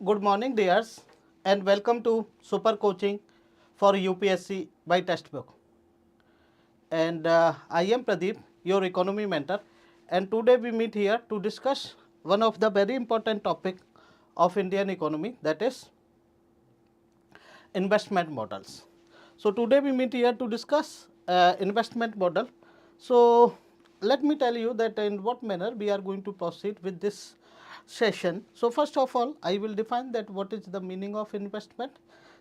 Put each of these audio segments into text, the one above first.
Good morning, dears, and welcome to Super Coaching for UPSC by Textbook. And I am Pradeep, your economy mentor, and today we meet here to discuss one of the very important topic of Indian economy, that is investment models. So today we meet here to discuss investment model. So let me tell you that in what manner we are going to proceed with this session. So first of all, I will define that what is the meaning of investment.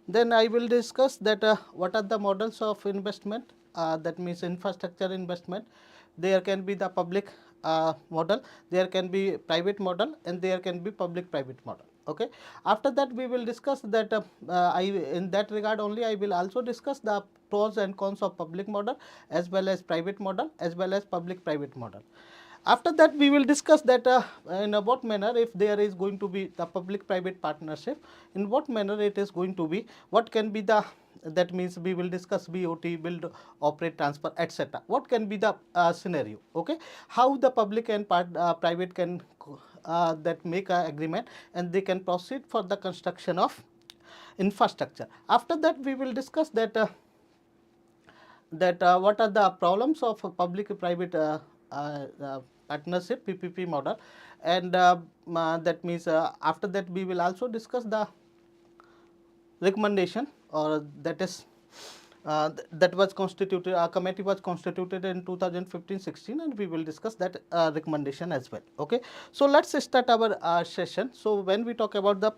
Then I will discuss that what are the models of investment, that means infrastructure investment. There can be the public model, there can be private model, and there can be public private model. Okay. After that we will discuss that in that regard only I will also discuss the pros and cons of public model as well as private model as well as public private model. After that we will discuss that in what manner, if there is going to be the public private partnership, in what manner it is going to be, what can be the, that means we will discuss BOT, build, operate, transfer, etc. What can be the scenario, okay, how the public and private can that make an agreement and they can proceed for the construction of infrastructure. After that we will discuss that what are the problems of public private partnership PPP model, and that means after that we will also discuss the recommendation, or that is that was constituted, a committee was constituted in 2015-16, and we will discuss that recommendation as well. Okay, so let's start our session. So when we talk about the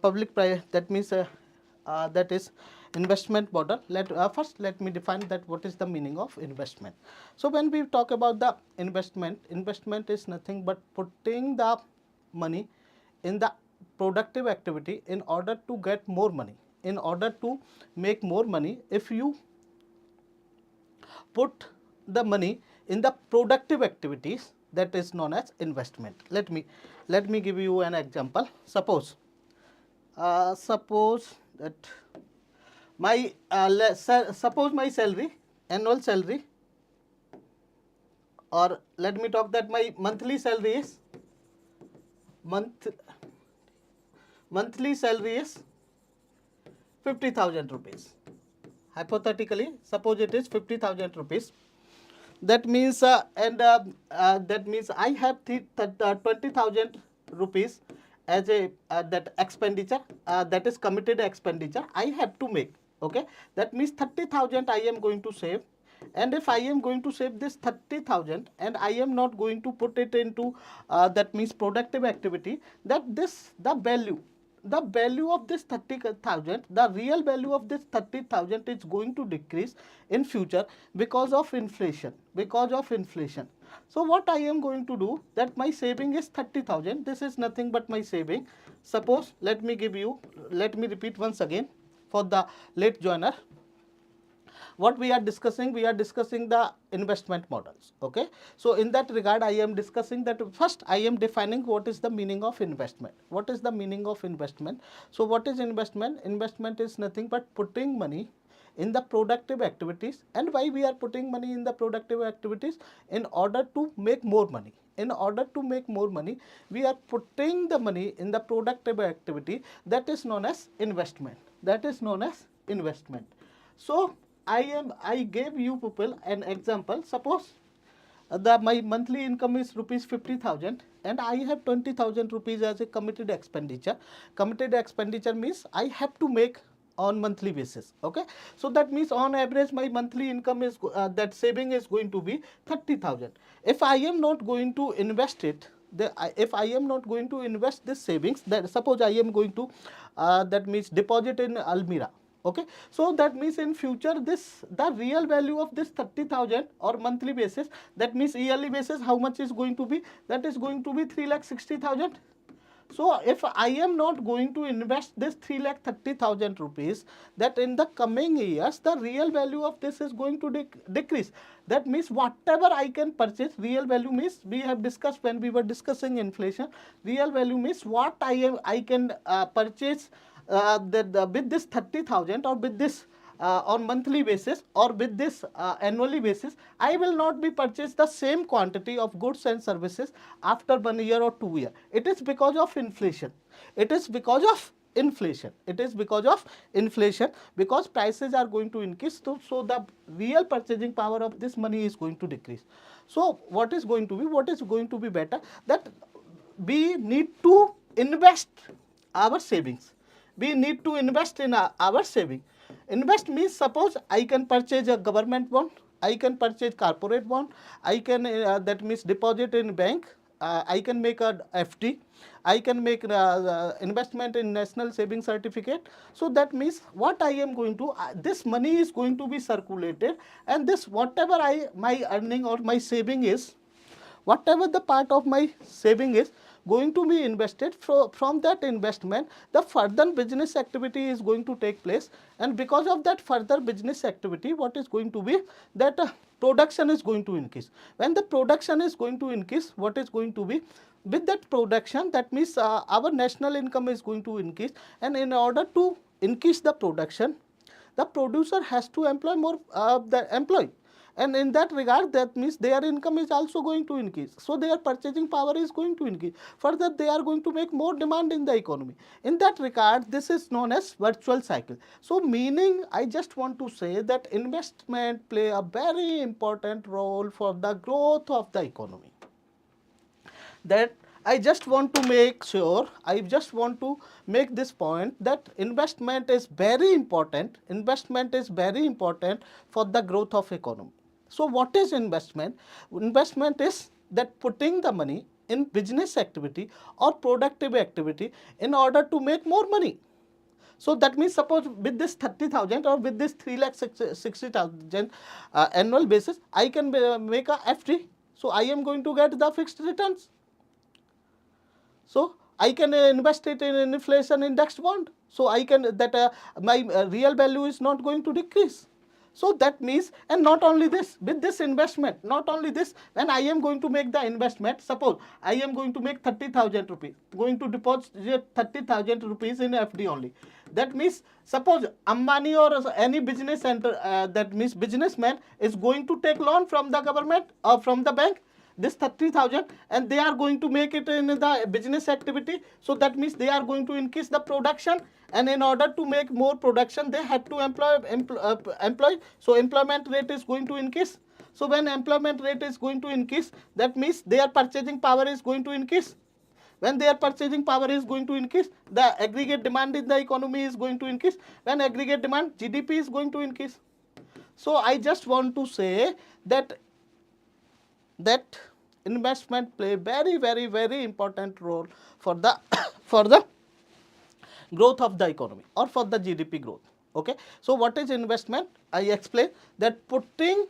public private, that means that is investment model, first let me define that what is the meaning of investment. So when we talk about the investment is nothing but putting the money in the productive activity in order to get more money, in order to make more money. If you put the money in the productive activities, that is known as investment. Let me give you an example. Suppose that my suppose my salary, annual salary, or let me talk that my monthly salary is monthly salary is 50,000 rupees. Hypothetically, suppose it is 50,000 rupees. That means that means I have 20,000 rupees as a that expenditure, that is committed expenditure I have to make. Okay, that means 30,000 I am going to save, and if I am going to save this 30,000 and I am not going to put it into that means productive activity, that this the value of this 30,000, the real value of this 30,000 is going to decrease in future because of inflation, So what I am going to do, that my saving is 30,000, this is nothing but my saving. Suppose, let me repeat once again for the late joiner. What we are discussing the investment models. Okay, so in that regard I am discussing that first I am defining what is the meaning of investment. What is the meaning of investment? So what is investment? Investment is nothing but putting money in the productive activities. And why we are putting money in the productive activities? In order to make more money. In order to make more money, we are putting the money in the productive activity, that is known as investment. So I gave you people an example. Suppose my monthly income is rupees 50,000 and I have 20,000 rupees as a committed expenditure. Committed expenditure means I have to make on monthly basis. Okay, so that means on average my monthly income is that saving is going to be 30,000. If I am not going to invest it, if I am not going to invest this savings, that suppose I am going to that means deposit in Almira. Okay, so that means in future the real value of this 30,000 or monthly basis, that means yearly basis, how much is going to be? That is going to be 3,60,000. So if I am not going to invest this 3,30,000 rupees, that in the coming years the real value of this is going to decrease. That means whatever I can purchase, real value means, we have discussed when we were discussing inflation, real value means what I can purchase with this 30,000 or with this on monthly basis or with this annually basis. I will not be purchased the same quantity of goods and services after 1 year or 2 years. It is because of inflation. It is because of inflation. It is because of inflation, because prices are going to increase, so the real purchasing power of this money is going to decrease. So what is going to be better, that we need to invest our savings. We need to invest in our saving. Invest means, suppose I can purchase a government bond, I can purchase corporate bond, I can that means deposit in bank, I can make a FD, I can make investment in national saving certificate. So that means what I am going to, this money is going to be circulated, and this whatever my earning or my saving is, whatever the part of my saving is going to be invested, from that investment the further business activity is going to take place, and because of that further business activity, what is going to be that production is going to increase. When the production is going to increase, what is going to be, with that production, that means our national income is going to increase, and in order to increase the production, the producer has to employ more the employee, and in that regard, that means their income is also going to increase, so their purchasing power is going to increase. Further, they are going to make more demand in the economy. In that regard, this is known as virtual cycle. So meaning, I just want to say that investment play a very important role for the growth of the economy. That I just want to make sure, I just want to make this point, that investment is very important. Investment is very important for the growth of economy. So what is investment? Investment is that putting the money in business activity or productive activity in order to make more money. So that means, suppose with this 30,000 or with this 3,60,000 annual basis, I can make a FD. So I am going to get the fixed returns. So I can invest it in inflation indexed bond. So I can, that my real value is not going to decrease. So that means, and not only this, with this investment, not only this, when I am going to make the investment, suppose I am going to make 30,000 rupees, going to deposit 30,000 rupees in FD only. That means, suppose Ambani or any business center, that means businessman is going to take loan from the government or from the bank, this 30,000, and they are going to make it in the business activity. So that means they are going to increase the production, and in order to make more production, they have to employ. So employment rate is going to increase. So when employment rate is going to increase, that means their purchasing power is going to increase. When their purchasing power is going to increase, the aggregate demand in the economy is going to increase. When aggregate demand, GDP is going to increase. So I just want to say that investment play very important role for the for the growth of the economy or for the GDP growth. Okay. So what is investment? I explain that putting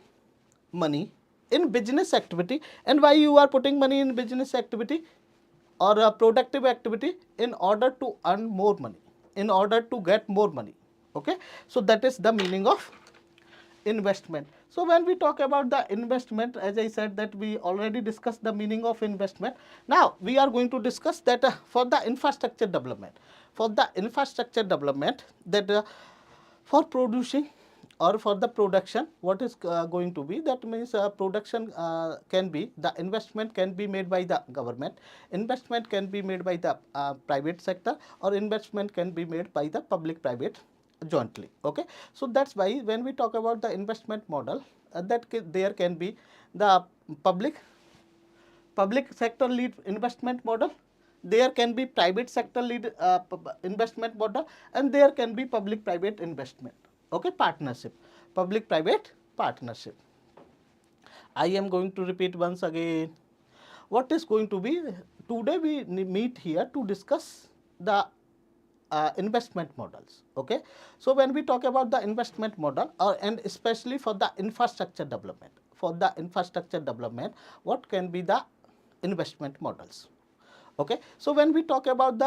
money in business activity. And why you are putting money in business activity or a productive activity? In order to earn more money, in order to get more money. Okay. So that is the meaning of investment. So when we talk about the investment, as I said that we already discussed the meaning of investment. Now we are going to discuss that for the infrastructure development. For the infrastructure development, that for producing or for the production, what is going to be, that means production can be, the investment can be made by the government, investment can be made by the private sector, or investment can be made by the public private jointly. Okay. So that's why when we talk about the investment model, there can be the public sector lead investment model, there can be private sector lead investment model, and there can be public private investment. Okay. Partnership, public private partnership. I am going to repeat once again. What is going to be, today we meet here to discuss the investment models. Okay. So when we talk about the investment model, and especially for the infrastructure development, what can be the investment models? Okay. So when we talk about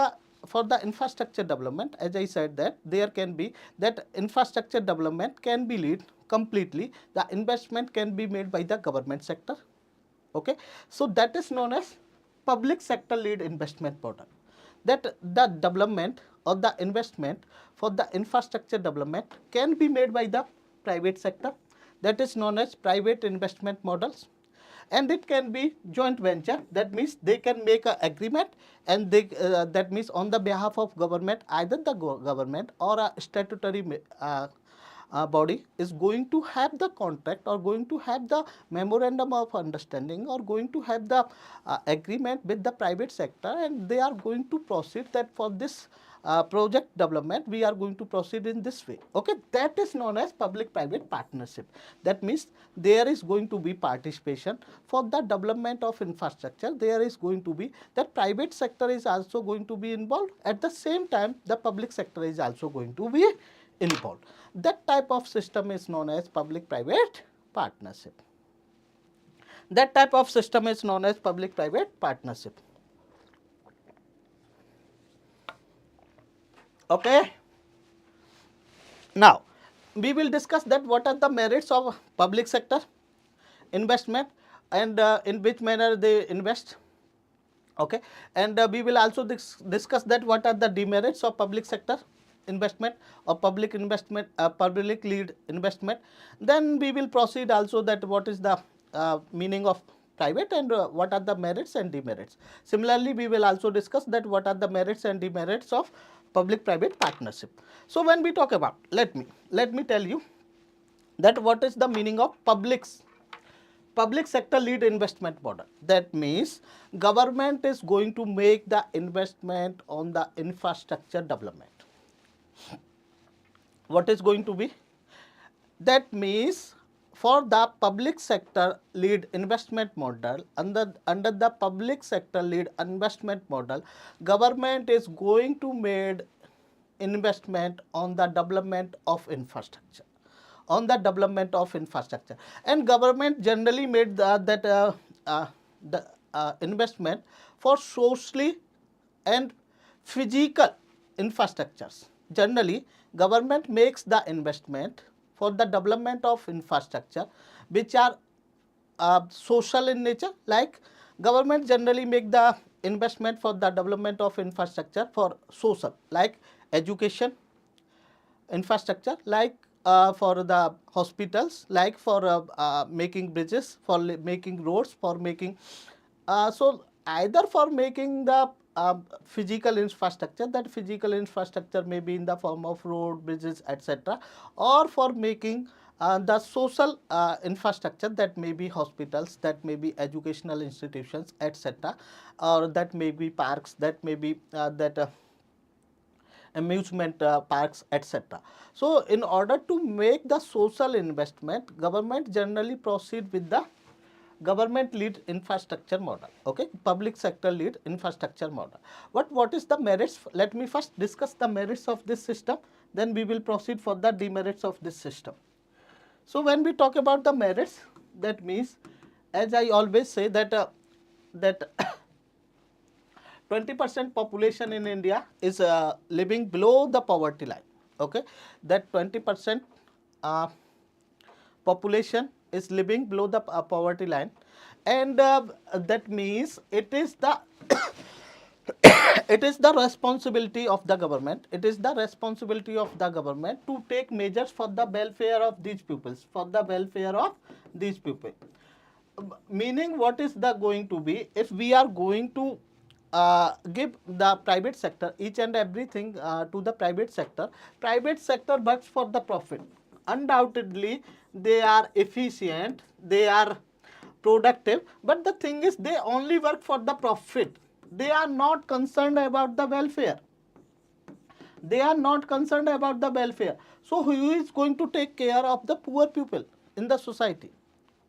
for the infrastructure development, as I said that there can be that infrastructure development can be led completely, the investment can be made by the government sector. Okay. So that is known as public sector led investment model. That the development or the investment for the infrastructure development can be made by the private sector, that is known as private investment models. and it can be joint venture. That means they can make an agreement, and they that means on the behalf of government, either the government or a statutory body is going to have the contract, or going to have the memorandum of understanding, or going to have the agreement with the private sector, and they are going to proceed that for this project development we are going to proceed in this way. Okay, that is known as public private partnership. That means there is going to be participation for the development of infrastructure. There is going to be that private sector is also going to be involved, at the same time the public sector is also going to be involved. That type of system is known as public private partnership. That type of system is known as public private partnership. Okay. Now we will discuss that what are the merits of public sector investment, and in which manner they invest. Okay, and we will also discuss that what are the demerits of public sector investment or public investment, public lead investment. Then we will proceed also that what is the meaning of private, and what are the merits and demerits. Similarly, we will also discuss that what are the merits and demerits of public private partnership. So when we talk about, let me tell you that what is the meaning of public sector lead investment model. That means government is going to make the investment on the infrastructure development. What is going to be? That means for the public sector lead investment model, under the public sector lead investment model, government is going to make investment on the development of infrastructure. On the development of infrastructure, and government generally made the investment for socially and physical infrastructures. Generally, government makes the investment for the development of infrastructure which are social in nature. Like government generally make the investment for the development of infrastructure for social, like education infrastructure, like for the hospitals, like for making bridges, for making roads, for making so either for making the physical infrastructure, that physical infrastructure may be in the form of road, bridges, etc., or for making the social infrastructure, that may be hospitals, that may be educational institutions, etc., or that may be parks, that may be amusement parks, etc. So in order to make the social investment, government generally proceed with the government lead infrastructure model. Okay, public sector lead infrastructure model. What is the merits? Let me first discuss the merits of this system, then we will proceed for the demerits of this system. So when we talk about the merits, that means, as I always say, that 20% population in India is living below the poverty line. Okay, that 20% population is living below the poverty line, and that means it is the it is the responsibility of the government. It is the responsibility of the government to take measures for the welfare of these pupils, for the welfare of these people. Meaning, what is the going to be, if we are going to give the private sector each and everything to the private sector works for the profit. Undoubtedly, they are efficient, they are productive, but the thing is they only work for the profit. They are not concerned about the welfare. They are not concerned about the welfare. So who is going to take care of the poor people in the society?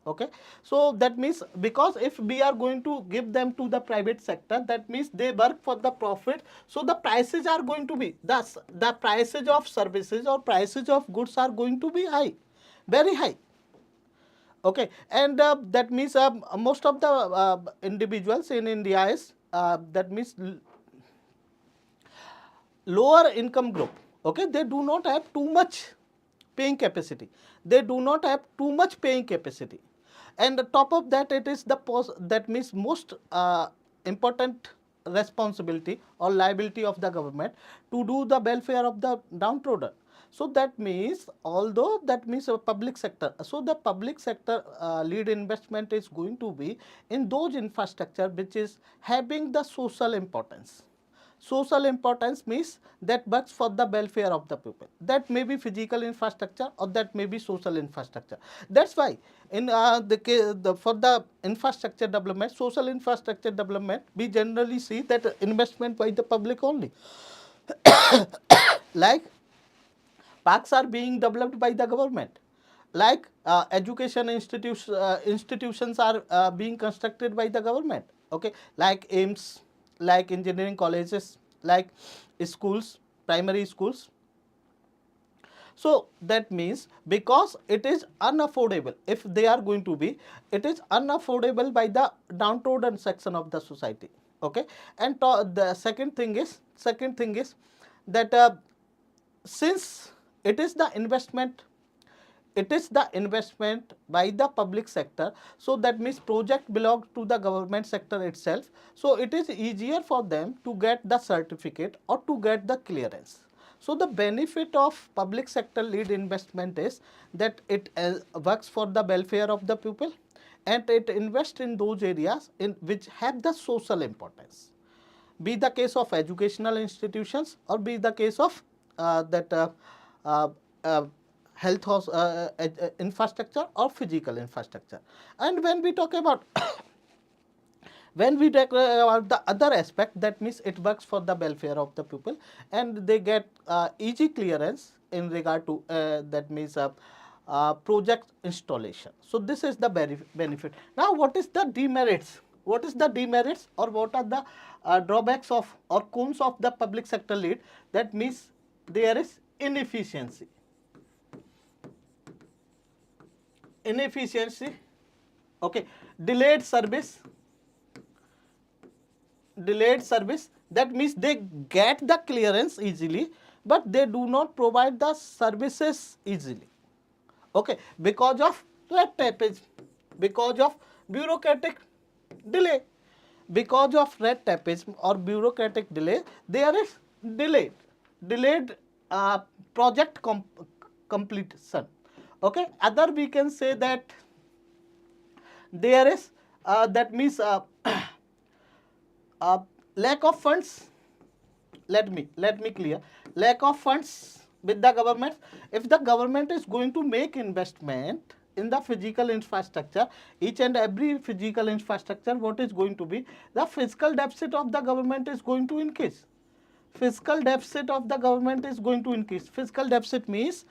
Okay, so that means, because if we are going to give them to the private sector, that means they work for the profit, so the prices are going to be, thus the prices of services or prices of goods are going to be high, very high. Okay, and that means most of the individuals in India is that means lower income group. Okay, they do not have too much paying capacity. They do not have too much paying capacity. And on top of that, it is the that means most important responsibility or liability of the government to do the welfare of the downtrodden. So that means, although that means a public sector, so the public sector lead investment is going to be in those infrastructure which is having the social importance. Social importance means that works for the welfare of the people. That may be physical infrastructure or that may be social infrastructure. That's why in for the infrastructure development, social infrastructure development, we generally see that investment by the public only. Like parks are being developed by the government, like education institutions are being constructed by the government, okay, like AIMS, like engineering colleges, like schools, primary schools. So that means because it is unaffordable, if they are going to be, it is unaffordable by the downtrodden section of the society, okay. And the second thing is that since it is the investment, by the public sector, so that means project belongs to the government sector itself, so it is easier for them to get the certificate or to get the clearance. So the benefit of public sector lead investment is that it works for the welfare of the people, and it invests in those areas in which have the social importance, be the case of educational institutions or be the case of that uh, uh, health infrastructure or physical infrastructure. And when we talk about when we talk about the other aspect, that means it works for the welfare of the people and they get easy clearance in regard to that means project installation. So this is the benefit. Now what is the demerits? What is the demerits or what are the drawbacks of or cons of the public sector lead? That means there is inefficiency. Okay, delayed service, that means they get the clearance easily but they do not provide the services easily, okay, because of red tapage, because of bureaucratic delay, because of red tapage or bureaucratic delay, there is delayed project completion, okay. Other we can say that there is that means lack of funds. Let me clear, lack of funds with the government. If the government is going to make investment in the physical infrastructure, each and every physical infrastructure, what is going to be, the fiscal deficit of the government is going to increase. Fiscal deficit of the government is going to increase. Fiscal deficit means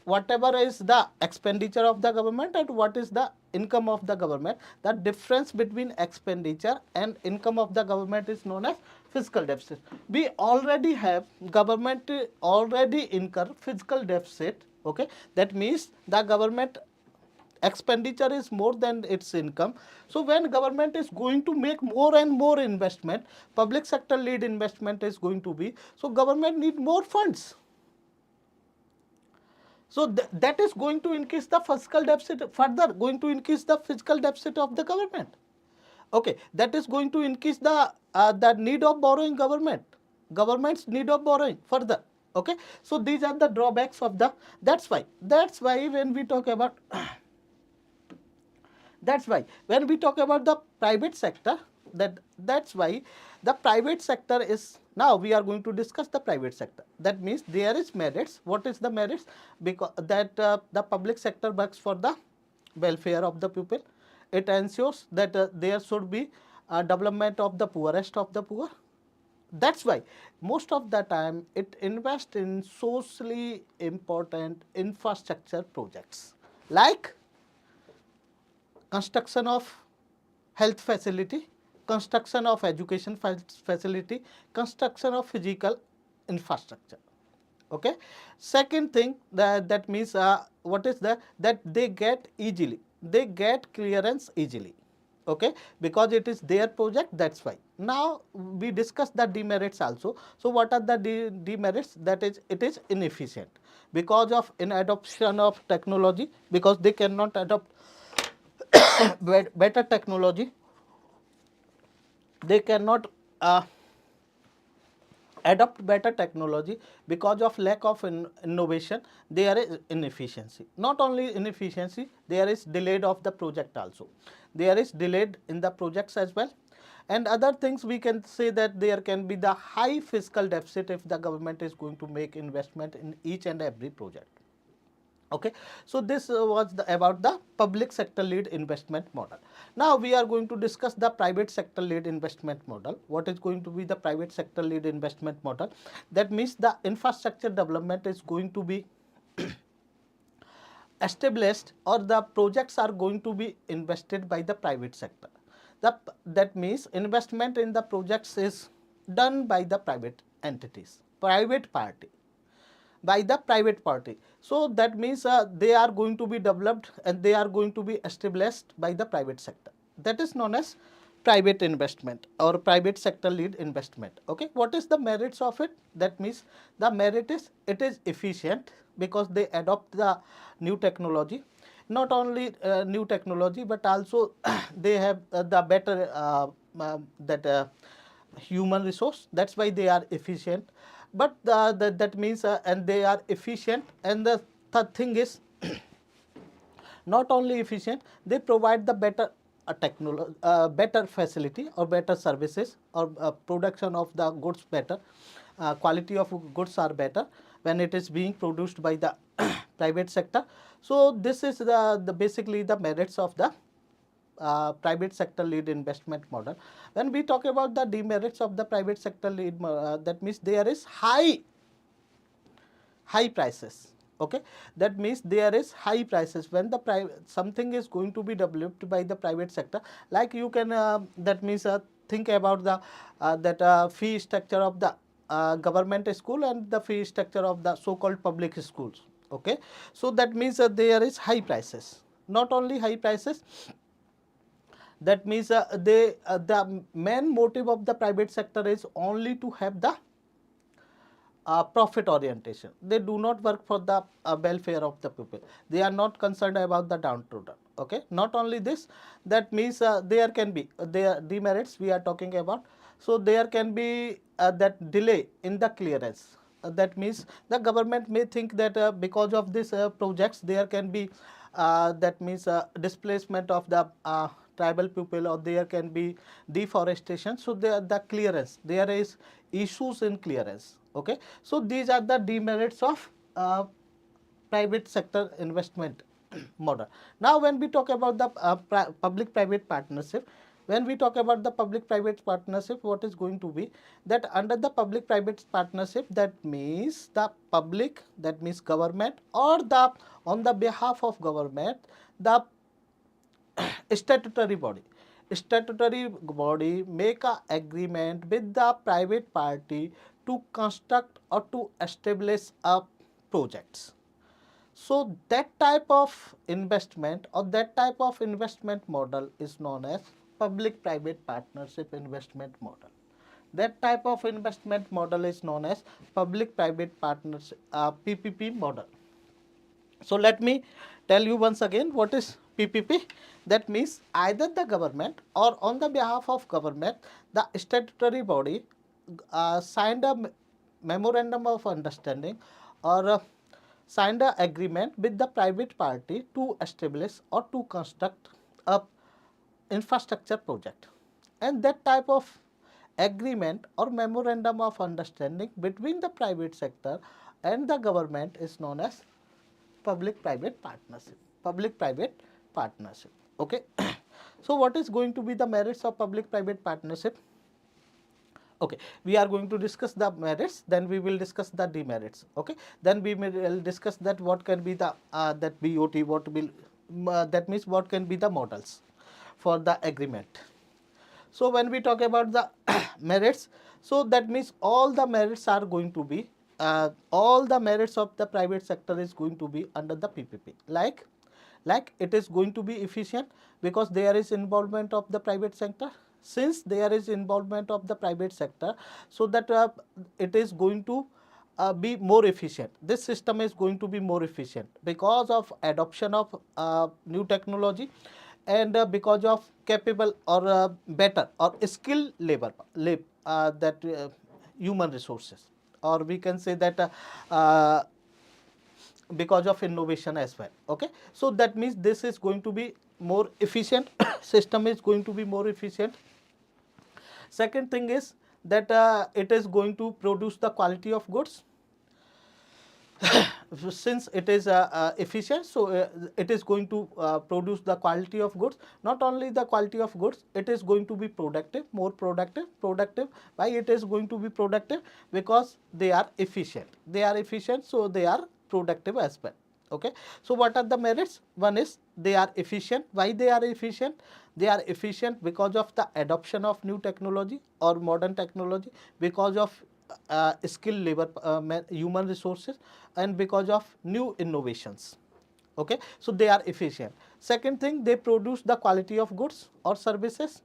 whatever is the expenditure of the government and what is the income of the government, the difference between expenditure and income of the government is known as fiscal deficit. We already have, government already incur fiscal deficit, okay. That means the government expenditure is more than its income. So when government is going to make more and more investment, public sector lead investment is going to be, so government need more funds. So that is going to increase the fiscal deficit, further going to increase the fiscal deficit of the government, okay. That is going to increase the need of borrowing, government's need of borrowing further, okay. So these are the drawbacks of the, that's why when we talk about that's why when we talk about the private sector, that's why the private sector is, now we are going to discuss the private sector. That means there is merits. What is the merits? Because that the public sector works for the welfare of the people. It ensures that there should be development of the poorest of the poor. That's why most of the time it invests in socially important infrastructure projects like construction of health facility, construction of education facility, construction of physical infrastructure, okay. Second thing, that means what is that they get clearance easily, okay, because it is their project. That's why. Now we discuss the demerits also. So what are the demerits? That is, it is inefficient because of inadoption of technology, because they cannot adopt better technology, they cannot adopt better technology. Because of lack of innovation, there is inefficiency. Not only inefficiency, there is delayed of the project also. There is delayed in the projects as well. And other things we can say that there can be the high fiscal deficit if the government is going to make investment in each and every project. Okay, so this was about the public sector lead investment model. Now we are going to discuss the private sector lead investment model. What is going to be the private sector lead investment model? That means the infrastructure development is going to be established, or the projects are going to be invested by the private sector. That means investment in the projects is done by the private entities, private party, by the private party. So that means they are going to be developed and they are going to be established by the private sector. That is known as private investment or private sector lead investment. Okay, what is the merits of it? That means the merit is it is efficient because they adopt the new technology. Not only new technology, but also they have the better human resource. That's why they are efficient. But that means and they are efficient, and the thing is not only efficient, they provide the better technology, better facility or better services, or production of the goods better, quality of goods are better when it is being produced by the private sector. So this is the basically the merits of the private sector lead investment model. When we talk about the demerits of the private sector lead, that means there is high prices. Okay, that means there is high prices when the something is going to be developed by the private sector. Like you can that means think about the fee structure of the government school and the fee structure of the so-called public schools. Okay, so that means there is high prices. Not only high prices, that means the main motive of the private sector is only to have the profit orientation. They do not work for the welfare of the people. They are not concerned about the downtrodden. Okay, not only this, that means there can be their demerits we are talking about. So there can be that delay in the clearance. That means the government may think that because of this projects there can be that means displacement of the tribal people, or there can be deforestation. So the clearance, there is issues in clearance. Okay, so these are the demerits of private sector investment model. Now when we talk about the public private partnership, when we talk about the public private partnership, what is going to be that under the public private partnership, that means the public, that means government, or the on the behalf of government, the statutory body make a agreement with the private party to construct or to establish a projects. So that type of investment or that type of investment model is known as public private partnership investment model. That type of investment model is known as public private partnership PPP model. So let me tell you once again what is PPP. That means either the government or on the behalf of government, the statutory body signed a memorandum of understanding or signed an agreement with the private party to establish or to construct a infrastructure project. And that type of agreement or memorandum of understanding between the private sector and the government is known as public private partnership. Public private partnership. Okay. So what is going to be the merits of public private partnership? Okay, we are going to discuss the merits, then we will discuss the demerits. Okay, then we will discuss that what can be the that BOT, what will that means what can be the models for the agreement. So when we talk about the merits, so that means all the merits are going to be all the merits of the private sector is going to be under the PPP. Like it is going to be efficient because there is involvement of the private sector. Since there is involvement of the private sector, so that it is going to be more efficient. This system is going to be more efficient because of adoption of new technology, and because of capable or better or skilled labor that human resources, or we can say that because of innovation as well. Okay, so that means this is going to be more efficient system is going to be more efficient. Second thing is that it is going to produce the quality of goods. Since it is efficient, so it is going to produce the quality of goods. Not only the quality of goods, it is going to be productive, more productive. Why it is going to be productive? Because they are efficient, so they are productive as well. Okay, so what are the merits? One is they are efficient. Why they are efficient? They are efficient because of the adoption of new technology or modern technology, because of skilled labor, human resources, and because of new innovations. Okay, so they are efficient. Second thing, they produce the quality of goods or services.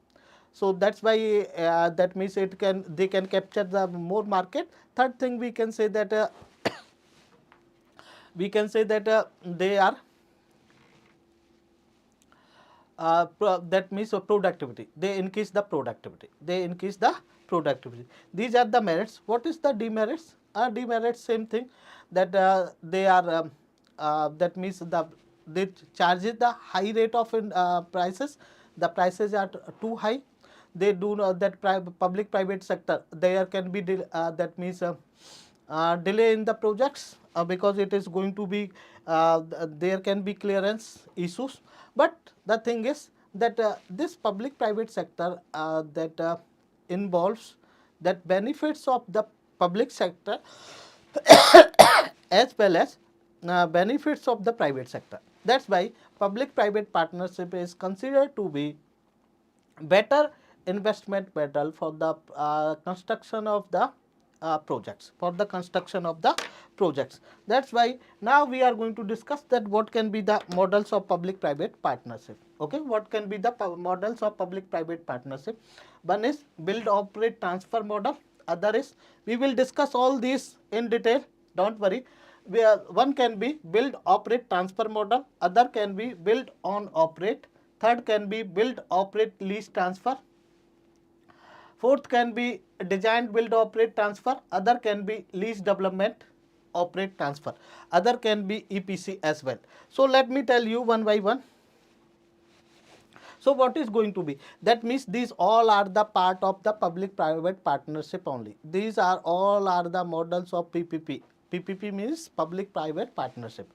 So that's why that means they can capture the more market. Third thing, we can say that they are that means productivity. They increase the productivity. These are the merits. What is the demerits? Demerits, same thing, that they are that means they charges the high rate of prices. The prices are too high. They do not, that public private sector, there can be that means delay in the projects because it is going to be there can be clearance issues. But the thing is that this public private sector that involves that benefits of the public sector as well as benefits of the private sector. That's why public private partnership is considered to be better investment model for the construction of the projects, That's why now we are going to discuss that what can be the models of public private partnership. Okay, what can be the models of public private partnership? One is build operate transfer model. Other is, we will discuss all these in detail, don't worry. One can be build operate transfer model, other can be build own operate, third can be build operate lease transfer, fourth can be design build operate transfer, other can be lease development operate transfer, other can be EPC as well. So let me tell you one by one. So what is going to be? That means these all are the part of the public private partnership only. These are all are the models of PPP. PPP means public private partnership.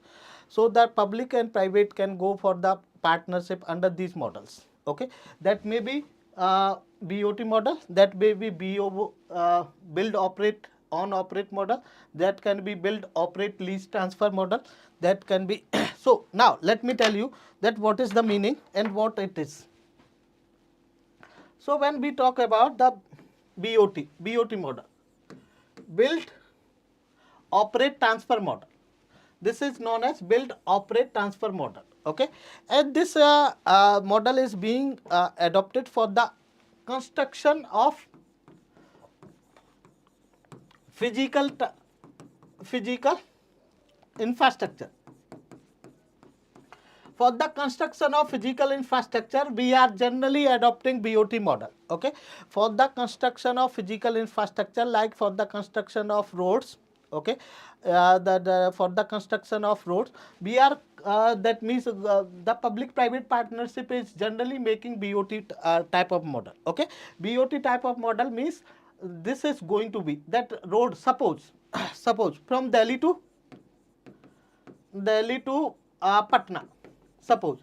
So the public and private can go for the partnership under these models. Okay, that may be BOT model, that may be build operate on operate model, that can be build operate lease transfer model, that can be so now let me tell you that what is the meaning and what it is. So when we talk about the BOT model, build operate transfer model, this is known as build operate transfer model. Okay, and this model is being adopted for the construction of physical infrastructure. For the construction of physical infrastructure, we are generally adopting BOT model. Okay, for the construction of physical infrastructure, like for the construction of roads. Okay, for the construction of roads, we are that means the public private partnership is generally making BOT type of model. Okay, BOT type of model means this is going to be that road, suppose from Delhi to Patna. Suppose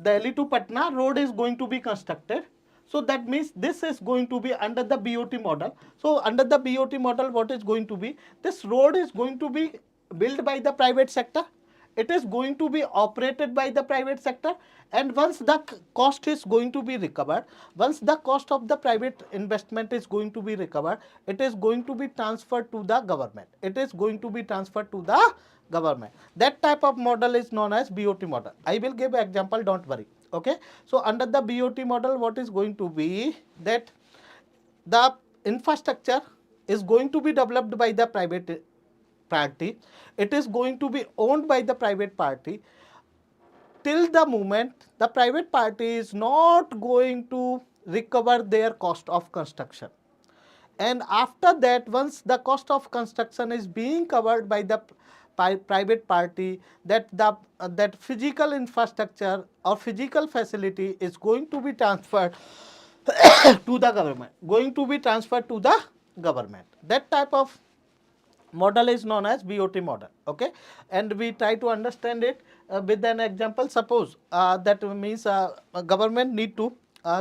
Delhi to Patna road is going to be constructed. So that means this is going to be under the BOT model. So under the BOT model, what is going to be? This road is going to be built by the private sector. It is going to be operated by the private sector, and once the cost is going to be recovered, once the cost of the private investment is going to be recovered, it is going to be transferred to the government. That type of model is known as BOT model. I will give an example, don't worry. Okay, so under the BOT model, what is going to be that the infrastructure is going to be developed by the private party. It is going to be owned by the private party till the moment the private party is not going to recover their cost of construction. and after that, once the cost of construction is being covered by the private party, that that physical infrastructure or physical facility is going to be transferred to the government, That type of model is known as BOT model. Okay, and we try to understand it with an example. Suppose that means a government need to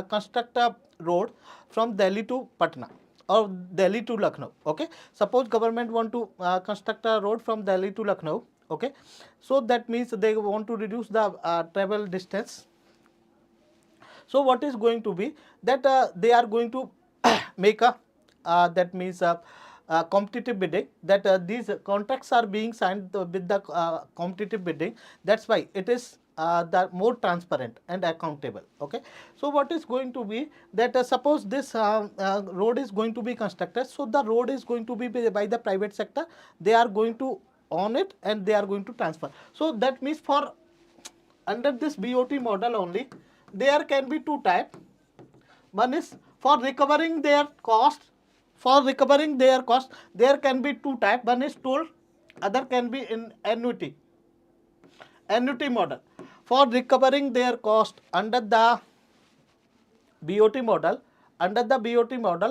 construct a road from Delhi to Patna or Delhi to Lucknow. Okay, suppose government want to construct a road from Delhi to Lucknow. Okay, so that means they want to reduce the travel distance. So what is going to be that they are going to make a that means competitive bidding, that these contracts are being signed with the competitive bidding. That's why it is the more transparent and accountable. Okay, so what is going to be that suppose this road is going to be constructed, so the road is going to be by the private sector. They are going to own it and they are going to transfer. So that means for under this BOT model only, there can be two types. One is for recovering their cost. There can be two types. One is toll, other can be in annuity model. For recovering their cost under the BOT model,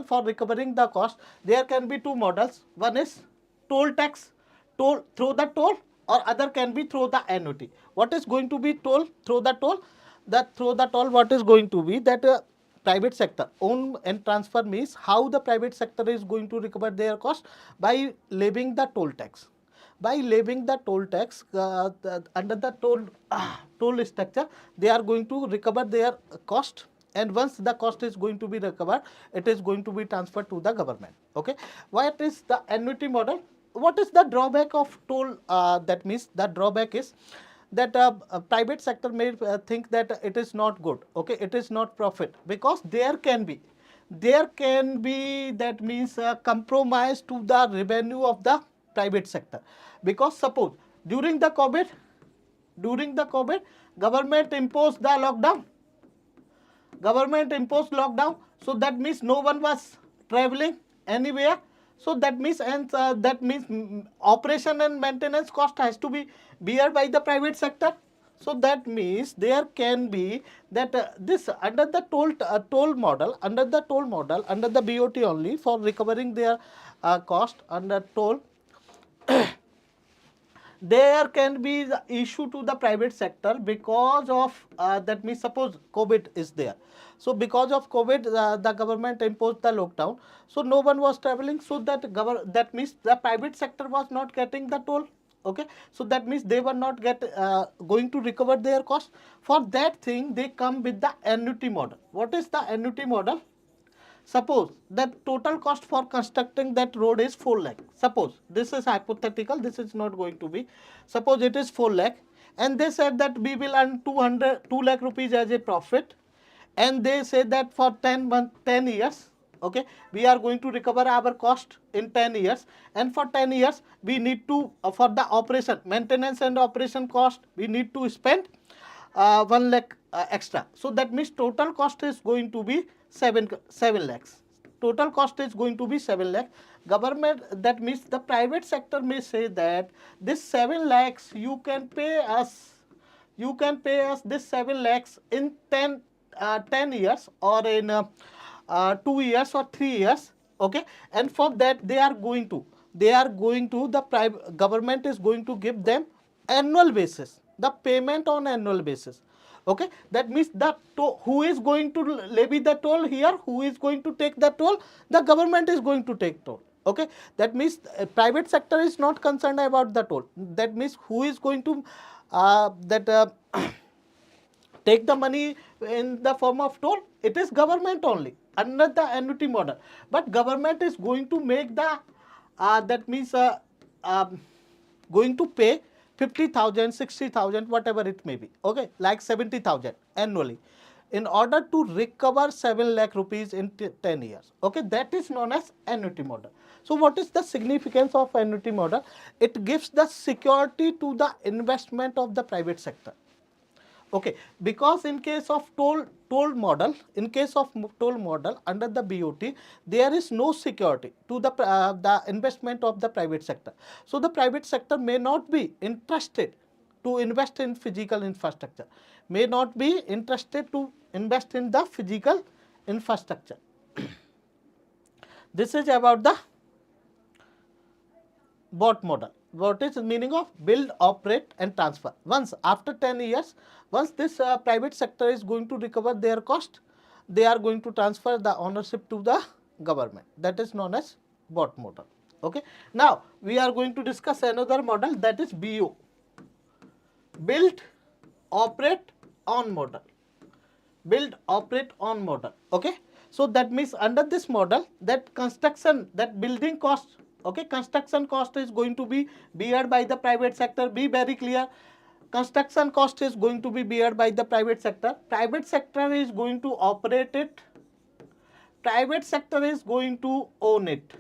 for recovering the cost, there can be two models. One is toll tax, toll through the toll, or other can be through the annuity. What is going to be toll through the toll? That through the toll, what is going to be that private sector own and transfer means how the private sector is going to recover their cost by levying the toll tax. By levying the toll tax under the toll structure, they are going to recover their cost, and once the cost is going to be recovered, it is going to be transferred to the government. Okay, what is the annuity model? What is the drawback of toll? That means the drawback is that private sector may think that it is not good. Okay, it is not profit, because there can be that means compromise to the revenue of the private sector. Because suppose during the COVID, government imposed the lockdown. So that means no one was traveling anywhere. So that means operation and maintenance cost has to be bear by the private sector. So that means there can be that this under the toll model, under the BOT only, for recovering their cost under toll, there can be the issue to the private sector because of that means suppose COVID is there. So because of COVID, the government imposed the lockdown. So no one was traveling. So that means the private sector was not getting the toll. Okay, so that means they were not going to recover their cost. For that thing, they come with the annuity model. What is the annuity model? Suppose that total cost for constructing that road is 4 lakh. Suppose this is hypothetical, this is not going to be. Suppose it is 4 lakh, and they said that we will earn 2 lakh rupees as a profit, and they say that for 10 years, okay, we are going to recover our cost in 10 years, and for 10 years we need to for the operation, maintenance and operation cost, we need to spend 1 lakh extra. So that means total cost is going to be 7 lakhs. Total cost is going to be 7 lakh. Government, that means the private sector may say that this 7 lakhs you can pay us this 7 lakhs in 10 years, or in 2 years or 3 years. Okay, and for that they are going to the private government is going to give them annual basis, the payment on annual basis. Okay, that means who is going to levy the toll here? Who is going to take the toll? The government is going to take toll. Okay, that means private sector is not concerned about the toll. That means who is going to take the money in the form of toll? It is government only under the annuity model. But government is going to make the that means going to pay 50,000, 60,000, whatever it may be. Okay, like 70,000 annually, in order to recover 7 lakh rupees in 10 years. Okay, that is known as annuity model. So what is the significance of annuity model? It gives the security to the investment of the private sector. Okay, because in case of toll model, under the BOT, there is no security to the investment of the private sector. So the private sector may not be interested to invest in physical infrastructure, may not be interested to invest in the physical infrastructure. This is about the BOT model. What is the meaning of build, operate and transfer? Once after 10 years, once this private sector is going to recover their cost, they are going to transfer the ownership to the government. That is known as BOT model. Okay. Now we are going to discuss another model, that is BO, build, operate, own model. Build, operate, own model. Okay. So that means under this model, that construction, that building cost, okay, construction cost is going to be beared by the private sector. Be very clear. Construction cost is going to be beared by the private sector. Private sector is going to operate it. Private sector is going to own it.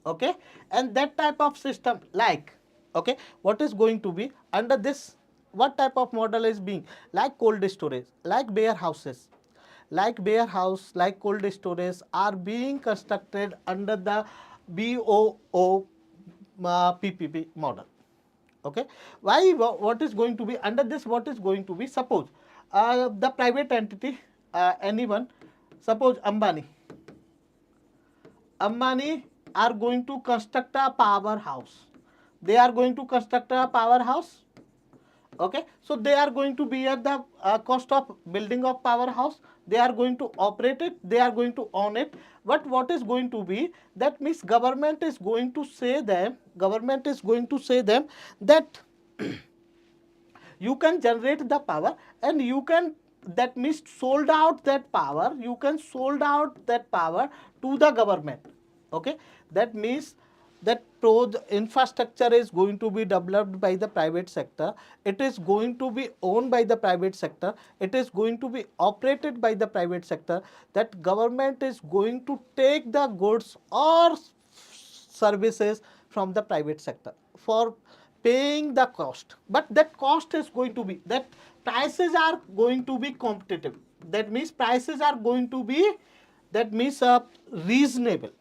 Okay. And that type of system, like, okay, what is going to be under this, what type of model is being, like cold storage, like warehouses, like warehouse, like cold storage are being constructed under the BOO PPP model. Okay. Why? What is going to be under this? What is going to be? Suppose the private entity, anyone, suppose Ambani are going to construct a powerhouse. They are going to construct a powerhouse. Okay. So they are going to bear the cost of building of powerhouse. They are going to operate it. They are going to own it. But what is going to be? That means government is going to say them. Government is going to say them that you can generate the power and you can, that means sold out that power. You can sold out that power to the government. Okay. That means that infrastructure is going to be developed by the private sector. It is going to be owned by the private sector. It is going to be operated by the private sector. That government is going to take the goods or services from the private sector for paying the cost. But that cost is going to be, that prices are going to be competitive. That means prices are going to be, that means reasonable.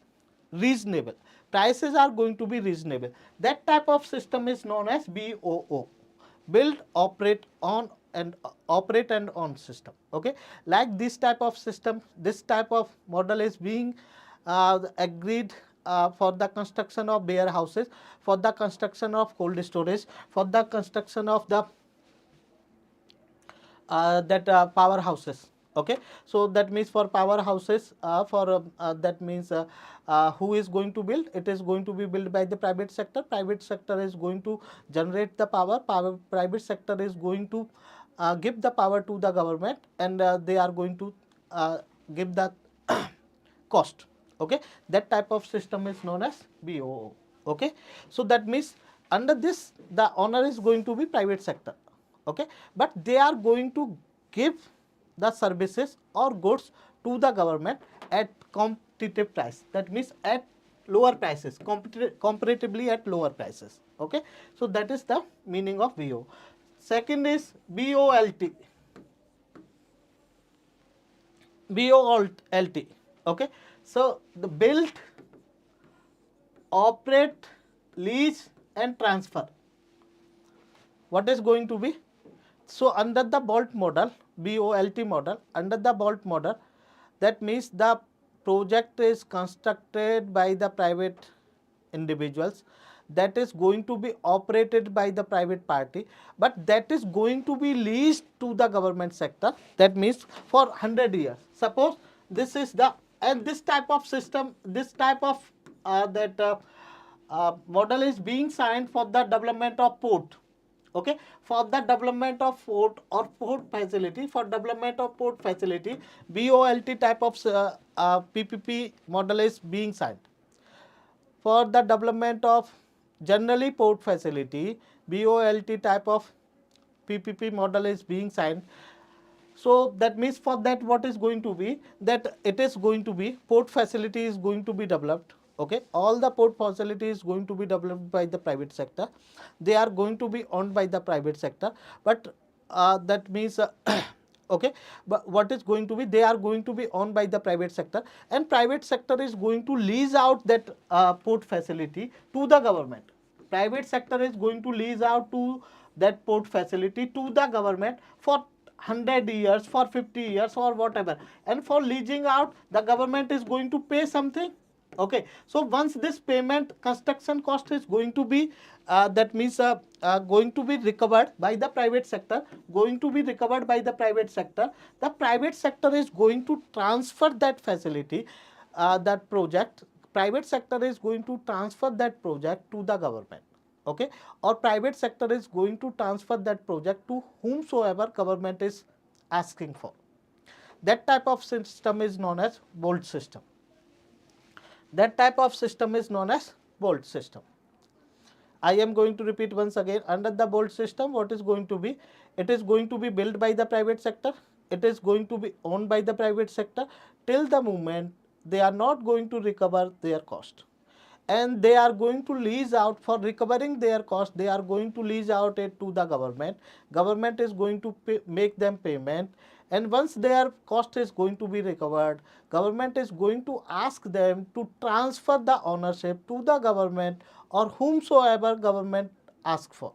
Prices are going to be reasonable. That type of system is known as BOO, build, operate, own and operate and own system. Okay. Like this type of system, this type of model is being agreed for the construction of warehouses, for the construction of cold storage, for the construction of the powerhouses. Okay. So that means for powerhouses, that means who is going to build? It is going to be built by the private sector. Private sector is going to generate the power. Private sector is going to give the power to the government, and they are going to give the cost. Okay. That type of system is known as BOO. Okay. So that means under this, the owner is going to be private sector. Okay. But they are going to give the services or goods to the government at competitive price. That means at lower prices, comparatively at lower prices. Okay. So that is the meaning of BO. Second is BOLT. BOLT. Okay. So the build, operate, lease and transfer. What is going to be? So under the BOLT model, BOLT model, under the BOLT model, that means the project is constructed by the private individuals, that is going to be operated by the private party, but that is going to be leased to the government sector. That means for 100 years. Suppose this is the, and this type of system, this type of model is being signed for the development of port. Okay. For the development of port or port facility, for development of port facility, BOLT type of PPP model is being signed. For the development of generally port facility, BOLT type of PPP model is being signed. So that means for that, what is going to be, that it is going to be, port facility is going to be developed. Okay. All the port facility is going to be developed by the private sector. They are going to be owned by the private sector. But that means okay, but what is going to be, they are going to be owned by the private sector, and private sector is going to lease out that port facility to the government. Private sector is going to lease out to that port facility to the government for 100 years, for 50 years or whatever, and for leasing out the government is going to pay something. Okay, so once this payment, construction cost is going to be that means going to be recovered by the private sector, the private sector is going to transfer that facility, that project, private sector is going to transfer that project to the government. Okay, or private sector is going to transfer that project to whomsoever government is asking for. That type of system is known as bolt system. That type of system is known as bolt system. I am going to repeat once again. Under the bolt system, what is going to be? It is going to be built by the private sector. It is going to be owned by the private sector till the moment they are not going to recover their cost. And they are going to lease out, for recovering their cost, they are going to lease out it to the government. Government is going to make them payment, and once their cost is going to be recovered, government is going to ask them to transfer the ownership to the government or whomsoever government asks for.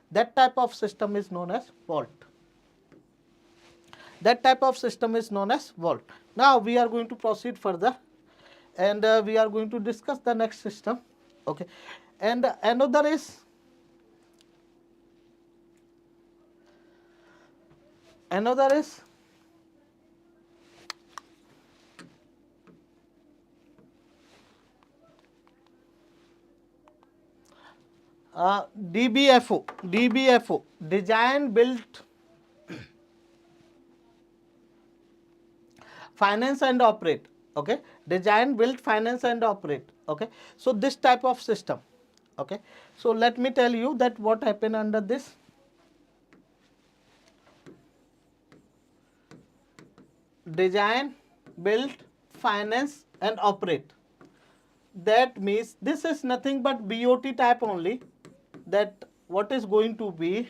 That type of system is known as vault. That type of system is known as vault. Now we are going to proceed further, and we are going to discuss the next system. Okay, and another is DBFO, design, build, finance and operate. Okay, design, build, finance and operate. Okay, so this type of system. Okay, so let me tell you that what happened under this. Design, build, finance and operate. That means this is nothing but BOT type only. That what is going to be,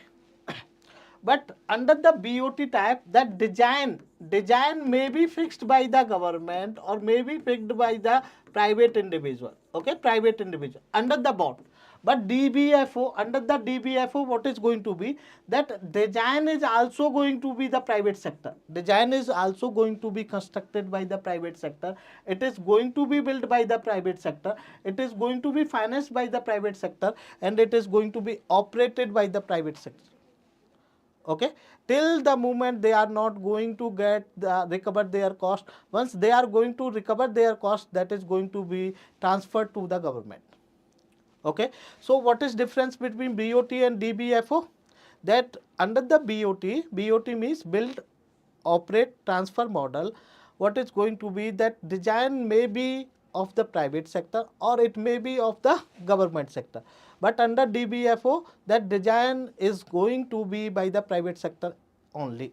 but under the BOT type, that design may be fixed by the government or may be fixed by the private individual. Okay, private individual under the BOT. But DBFO, under the DBFO, what is going to be, that design is also going to be the private sector. Design is also going to be constructed by the private sector. It is going to be built by the private sector. It is going to be financed by the private sector, and it is going to be operated by the private sector. Okay, till the moment they are not going to get recover their cost. Once they are going to recover their cost, that is going to be transferred to the government. Okay, so what is difference between BOT and DBFO? That under the BOT means build, operate, transfer model. What is going to be, that design may be of the private sector or it may be of the government sector. But under DBFO, that design is going to be by the private sector only.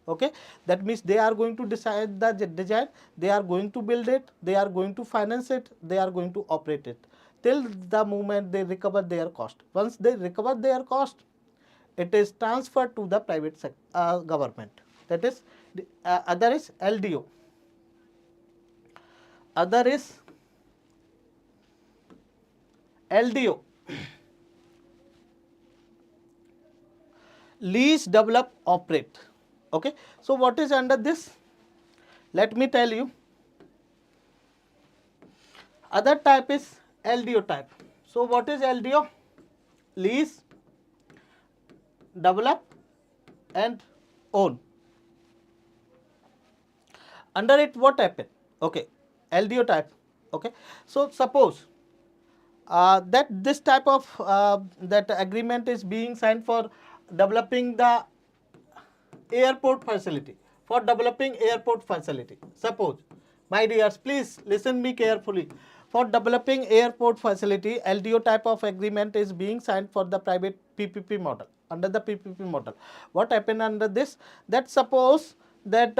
Okay, that means they are going to decide the design, they are going to build it, they are going to finance it, they are going to operate it till the moment they recover their cost. Once they recover their cost, it is transferred to the private sector, government. That is other is LDO. Other is LDO. Lease, develop, operate. Okay, so what is under this? Let me tell you. Other type is LDO type. So what is LDO? Lease, develop and own. Under it what happened? Okay, LDO type. Okay, so suppose that this type of that agreement is being signed for developing the airport facility. For developing airport facility. Suppose, my dears, please listen me carefully. For developing airport facility, LDO type of agreement is being signed for the private PPP model. Under the PPP model, what happened under this? That suppose that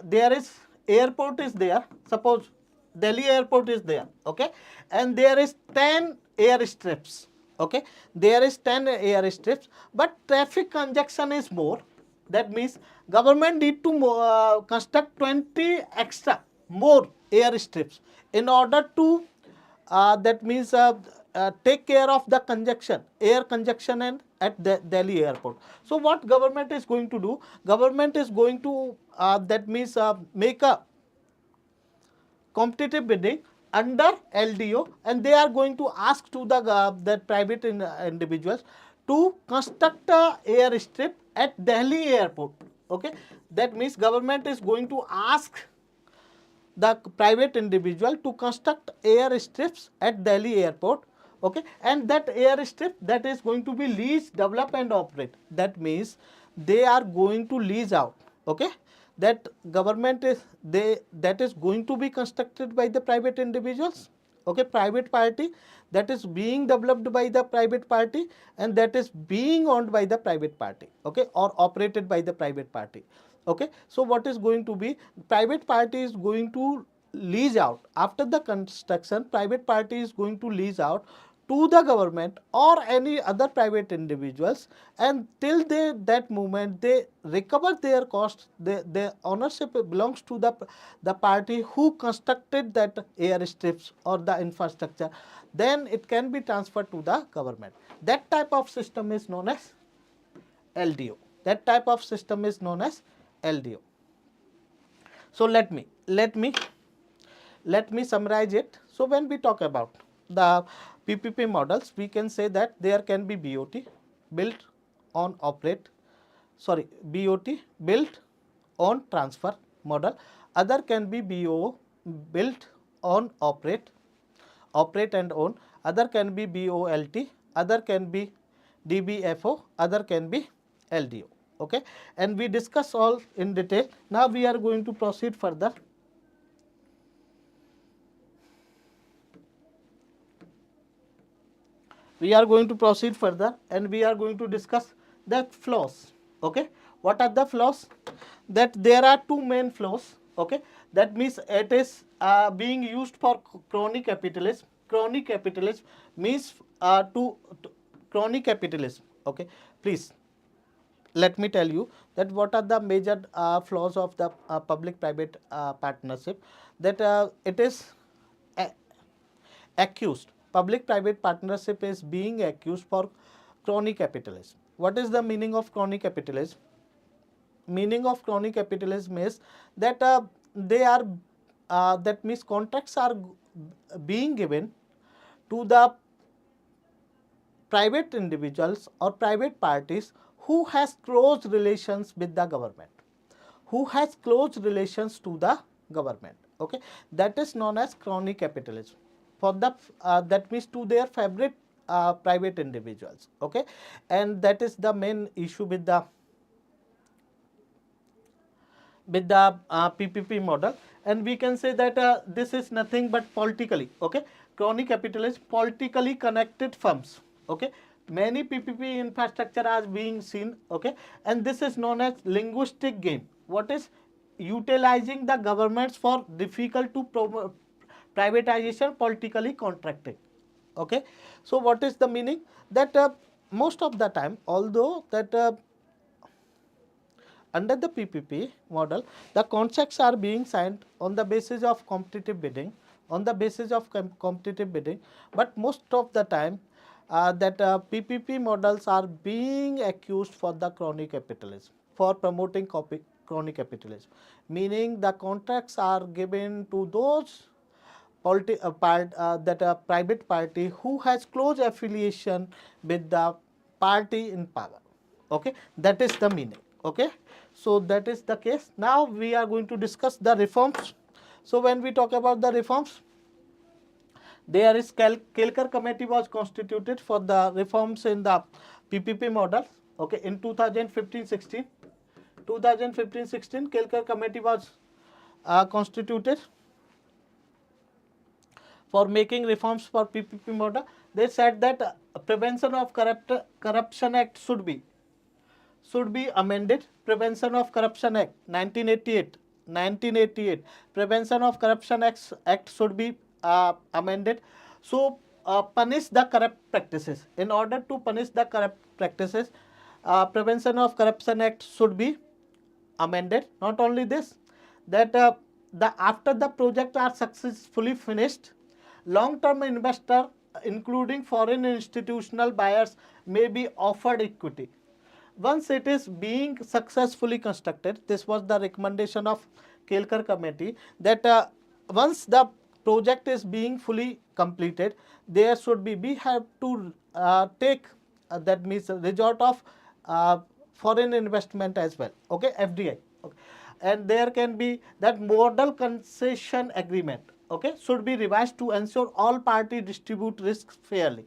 there is airport is there. Suppose Delhi airport is there. Okay, and there is 10 airstrips. Okay, there is 10 airstrips, but traffic congestion is more. That means government need to construct 20 extra more airstrips in order to that means take care of the congestion, air congestion and at the Delhi airport. So what government is going to do? Government is going to that means make a competitive bidding under LDO, and they are going to ask to the that private individuals to construct a airstrip at Delhi airport. Okay, that means government is going to ask the private individual to construct airstrips at Delhi airport. Okay, and that airstrip that is going to be leased, develop and operate. That means they are going to lease out. Okay, that government is that is going to be constructed by the private individuals. Okay, private party, that is being developed by the private party, and that is being owned by the private party. Okay, or operated by the private party. Okay, so what is going to be, private party is going to lease out after the construction. Private party is going to lease out to the government or any other private individuals, and till they that moment they recover their cost, the ownership belongs to the party who constructed that airstrips or the infrastructure. Then it can be transferred to the government. That type of system is known as LDO. That type of system is known as LDO. So let me summarize it. So when we talk about the PPP models, we can say that there can be BOT, built on operate, BOT built on transfer model. Other can be BOO, built on operate and own. Other can be BOLT, other can be DBFO, other can be LDO. Okay, and we discuss all in detail. Now we are going to proceed further. We are going to proceed further and we are going to discuss the flaws. Okay, what are the flaws? That there are two main flaws. Okay, that means it is being used for crony capitalism. Crony capitalism means to crony capitalism. Okay, please let me tell you that what are the major flaws of the public-private partnership. That it is accused, public-private partnership is being accused for crony capitalism. What is the meaning of crony capitalism? Meaning of crony capitalism is that they are that means contracts are being given to the private individuals or private parties who has close relations with the government, who has close relations to the government. Okay, that is known as crony capitalism. For the that means to their favorite private individuals. Okay, and that is the main issue with the PPP model. And we can say that this is nothing but politically, okay, crony capitalism, politically connected firms. Okay, many PPP infrastructure are being seen. Okay, and this is known as linguistic game. What is utilizing the governments for difficult to privatization, politically contracting. Okay, so what is the meaning? That most of the time, although that under the PPP model, the contracts are being signed on the basis of competitive bidding, but most of the time that PPP models are being accused for the crony capitalism, for promoting crony capitalism, meaning the contracts are given to those private party who has close affiliation with the party in power. Okay, that is the meaning. Okay, so that is the case. Now we are going to discuss the reforms. So when we talk about the reforms, there is 𝐏𝐤𝐚𝐲𝐥𝐢𝐬𝐿 committee was constituted for the reforms in the PPP model. Okay, in 2015-16, 𝐏𝐤𝐚𝐲𝐥𝐢𝐬𝐿 committee was constituted for making reforms for PPP model. They said that Prevention of Corruption Act should be amended. Prevention of Corruption Act 1988, Prevention of Corruption Act should be amended. So punish the corrupt practices. In order to punish the corrupt practices, Prevention of Corruption Act should be amended. Not only this, that after the project are successfully finished, long-term investor, including foreign institutional buyers, may be offered equity. Once it is being successfully constructed, this was the recommendation of 𝐏𝐤𝐸 committee, that once the project is being fully completed, there should be, we have to take, that means resort of foreign investment as well, okay, FDI, okay. And there can be that model concession agreement, okay, should be revised to ensure all parties distribute risks fairly,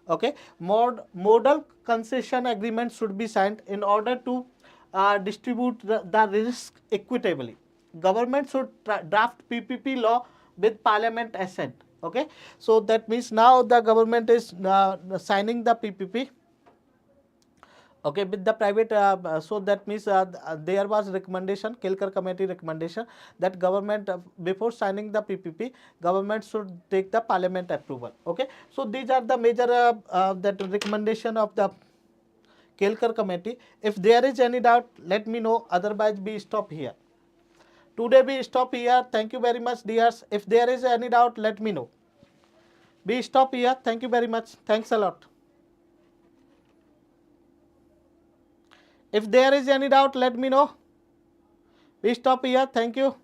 okay. Model concession agreement should be signed in order to distribute the risk equitably. Government should draft PPP law with parliament assent, okay. So that means now the government is signing the PPP, okay, with the private, so that means there was recommendation, 𝐏𝐤𝐸 committee recommendation, that government, before signing the PPP, government should take the parliament approval, okay. So these are the major that recommendation of the 𝐏𝐤𝐸 committee. If there is any doubt, let me know, otherwise we stop here. Today we stop here. Thank you very much, dears. If there is any doubt, let me know. We stop here. Thank you very much. Thanks a lot. If there is any doubt, let me know. We stop here. Thank you.